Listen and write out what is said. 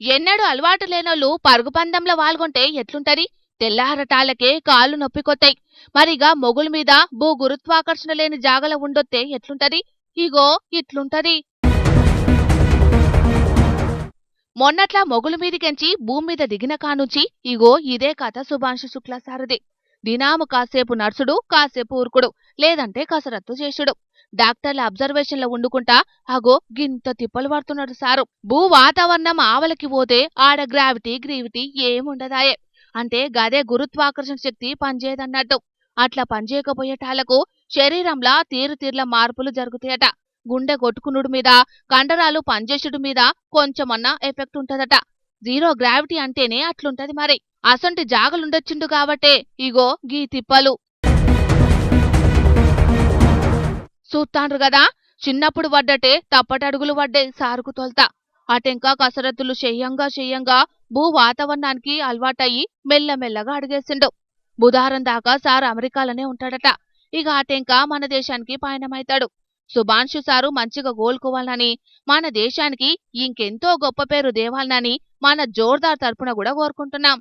ఎన్నడూ అలవాటు లేనోళ్ళు పరుగు పందెంలో పాల్గొంటే ఎట్లుంటది? తెల్లారటాలకే కాళ్ళు నొప్పికొత్తాయి. మరిగా మొగుల మీద భూ గురుత్వాకర్షణ లేని జాగల ఉండొత్తే ఎట్లుంటది? ఇగో ఇట్లుంటది. మొన్నట్లా మొగుల మీదికెంచి భూమి మీద దిగిన కానుంచి ఇగో ఇదే కథ శుభాంశు శుక్లా సారది. దినాము కాసేపు నడుసుడు, కాసేపు ఊరుకుడు, లేదంటే కసరత్తు చేసుడు. డాక్టర్ల అబ్జర్వేషన్లో వండుకుంటా అగో గింత తిప్పలు పడుతున్నాడు సారు. భూ వాతావరణం ఆవలకి పోతే ఆడ గ్రావిటీ గ్రీవిటీ ఏముండదాయే. అంటే గదే గురుత్వాకర్షణ శక్తి పనిచేయదన్నట్టు. అట్లా పనిచేయకపోయేటాళ్లకు శరీరంలా తీరుతీర్ల మార్పులు జరుగుతాయట. గుండె కొట్టుకునుడు మీద, కండరాలు పనిచేసుడు మీద కొంచెమన్నా ఎఫెక్ట్ ఉంటదట. జీరో గ్రావిటీ అంటేనే అట్లుంటది మరి. అసొంటి జాగలుండొచ్చిండు కాబట్టే ఇగో గీ తిప్పలు. చూత్తాండ్రు గదా, చిన్నప్పుడు వడ్డటే తప్పటడుగులు వడ్డే సారుకు తొల్తా. అటెంకా కసరత్తులు చెయ్యంగా భూ వాతావరణానికి అలవాటయ్యి మెల్లమెల్లగా అడిగేసిండు. బుధారం దాకా సారు అమెరికాలోనే ఉంటాడట. ఇక అటెంకా మన దేశానికి పయనమైతాడు. శుభాంశు సారు మంచిగా కోలుకోవాలని, మన దేశానికి ఇంకెంతో గొప్ప పేరు దేవాలనని మన జోర్దార్ తరపున కూడా కోరుకుంటున్నాం.